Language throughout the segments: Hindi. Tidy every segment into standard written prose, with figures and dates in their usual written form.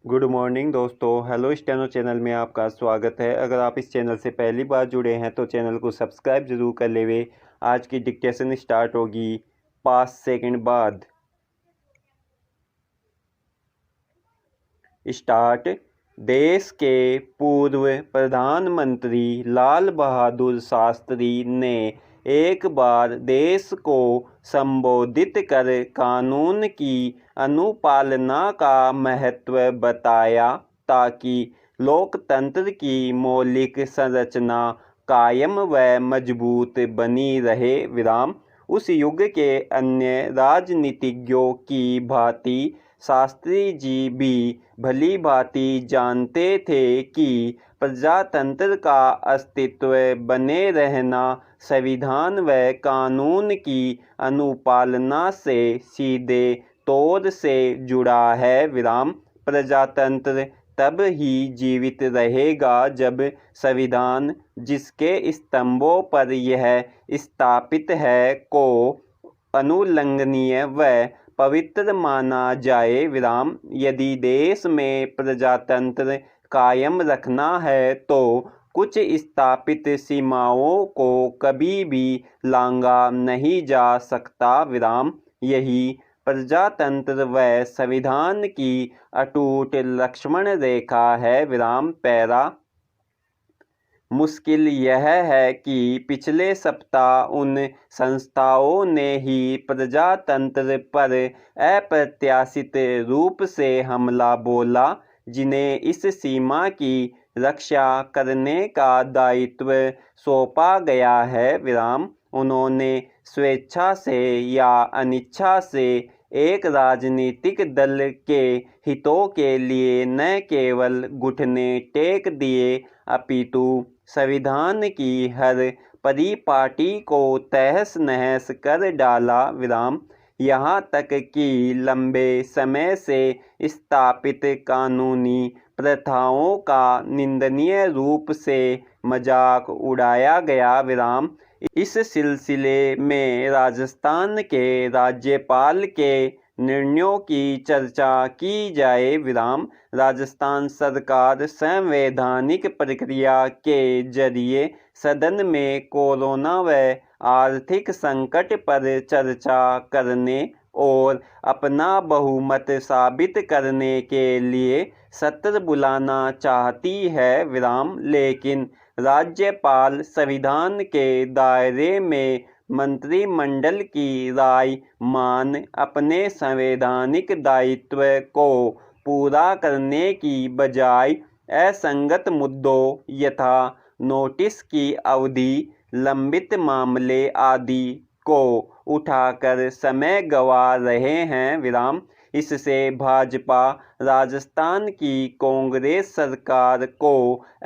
गुड मॉर्निंग दोस्तों। हेलो स्टेनो चैनल में आपका स्वागत है। अगर आप इस चैनल से पहली बार जुड़े हैं तो चैनल को सब्सक्राइब जरूर कर लेवे। आज की डिक्टेशन स्टार्ट होगी 5 सेकंड बाद। स्टार्ट। देश के पूर्व प्रधानमंत्री लाल बहादुर शास्त्री ने एक बार देश को संबोधित कर कानून की अनुपालना का महत्व बताया ताकि लोकतंत्र की मौलिक संरचना कायम व मजबूत बनी रहे। विराम। उस युग के अन्य राजनीतिज्ञों की भांति शास्त्री जी भी भली भांति जानते थे कि प्रजातंत्र का अस्तित्व बने रहना संविधान व कानून की अनुपालना से सीधे तौर से जुड़ा है। विराम। प्रजातंत्र तब ही जीवित रहेगा जब संविधान, जिसके स्तंभों पर यह स्थापित है, को अनुलंघनीय व पवित्र माना जाए। विराम। यदि देश में प्रजातंत्र कायम रखना है तो कुछ स्थापित सीमाओं को कभी भी लांघा नहीं जा सकता। विराम। यही प्रजातंत्र व संविधान की अटूट लक्ष्मण रेखा है। विराम। पैरा। मुश्किल यह है कि पिछले सप्ताह उन संस्थाओं ने ही प्रजातंत्र पर अप्रत्याशित रूप से हमला बोला जिन्हें इस सीमा की रक्षा करने का दायित्व सौंपा गया है। विराम। उन्होंने स्वेच्छा से या अनिच्छा से एक राजनीतिक दल के हितों के लिए न केवल घुटने टेक दिए अपितु संविधान की हर परिपाटी को तहस नहस कर डाला। विराम। यहाँ तक कि लंबे समय से स्थापित कानूनी प्रथाओं का निंदनीय रूप से मजाक उड़ाया गया। विराम। इस सिलसिले में राजस्थान के राज्यपाल के निर्णयों की चर्चा की जाए। विराम। राजस्थान सरकार संवैधानिक प्रक्रिया के जरिए सदन में कोरोना व आर्थिक संकट पर चर्चा करने और अपना बहुमत साबित करने के लिए सत्र बुलाना चाहती है। विराम। लेकिन राज्यपाल संविधान के दायरे में मंत्रिमंडल की राय मान अपने संवैधानिक दायित्व को पूरा करने की बजाय असंगत मुद्दों यथा नोटिस की अवधि, लंबित मामले आदि को उठाकर समय गंवा रहे हैं। विराम। इससे भाजपा राजस्थान की कांग्रेस सरकार को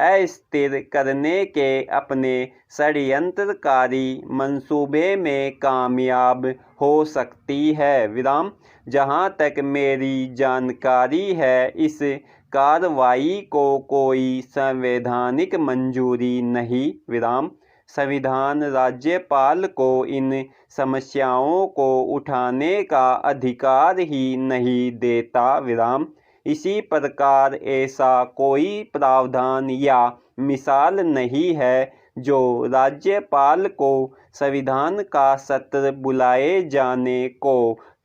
अस्थिर करने के अपने षड्यंत्रकारी मंसूबे में कामयाब हो सकती है। विराम। जहां तक मेरी जानकारी है, इस कार्रवाई को कोई संवैधानिक मंजूरी नहीं। विराम। संविधान राज्यपाल को इन समस्याओं को उठाने का अधिकार ही नहीं देता। विराम। इसी प्रकार ऐसा कोई प्रावधान या मिसाल नहीं है जो राज्यपाल को संविधान का सत्र बुलाए जाने को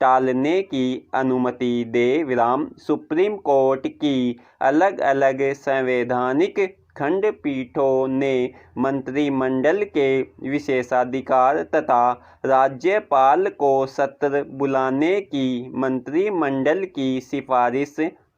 टालने की अनुमति दे। विराम। सुप्रीम कोर्ट की अलग अलग संवैधानिक खंडपीठों ने मंत्रिमंडल के विशेषाधिकार तथा राज्यपाल को सत्र बुलाने की मंत्रिमंडल की सिफारिश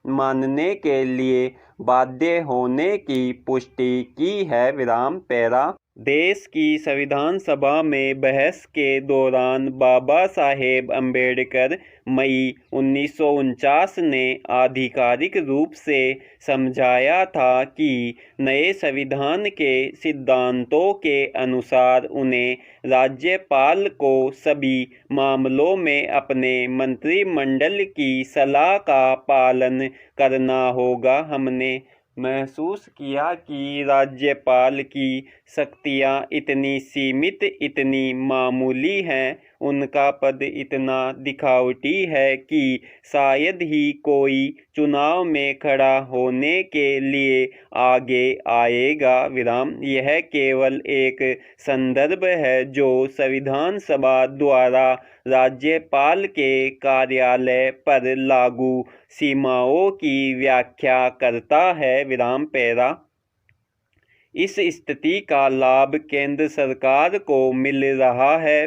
मानने के लिए बाध्य होने की पुष्टि की है। विराम। पैरा। देश की संविधान सभा में बहस के दौरान बाबा साहेब अम्बेडकर मई 1949 ने आधिकारिक रूप से समझाया था कि नए संविधान के सिद्धांतों के अनुसार उन्हें राज्यपाल को सभी मामलों में अपने मंत्रिमंडल की सलाह का पालन करना होगा। हमने महसूस किया कि राज्यपाल की शक्तियां इतनी सीमित, इतनी मामूली हैं उनका पद इतना दिखावटी है कि शायद ही कोई चुनाव में खड़ा होने के लिए आगे आएगा। यह केवल एक संदर्भ है जो संविधान सभा द्वारा राज्यपाल के कार्यालय पर लागू सीमाओं की व्याख्या करता है। पैरा इस स्थिति का लाभ केंद्र सरकार को मिल रहा है।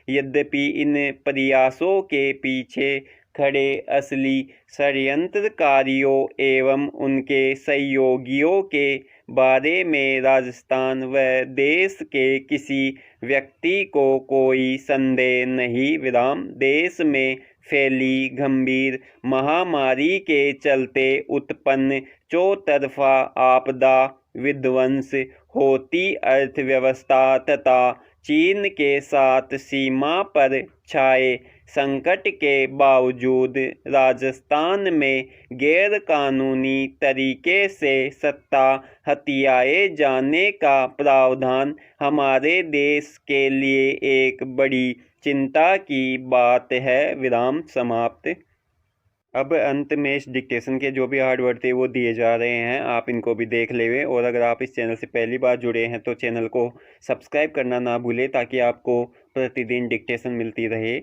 यद्यपि इन प्रयासों के पीछे खड़े असली षड्यंत्रकारियों एवं उनके सहयोगियों के बारे में राजस्थान व देश के किसी व्यक्ति को कोई संदेह नहीं। देश में फैली गंभीर महामारी के चलते उत्पन्न चौतरफा आपदा, विध्वंस, होती अर्थव्यवस्था तथा चीन के साथ सीमा पर छाए संकट के बावजूद राजस्थान में गैरकानूनी तरीके से सत्ता हथियाए जाने का प्रावधान हमारे देश के लिए एक बड़ी चिंता की बात है। समाप्त। अब अंत में इस डिक्टेशन के जो भी हार्ड वर्ड थे वो दिए जा रहे हैं, आप इनको भी देख लेवे। और अगर आप इस चैनल से पहली बार जुड़े हैं तो चैनल को सब्सक्राइब करना ना भूलें ताकि आपको प्रतिदिन डिक्टेशन मिलती रहे।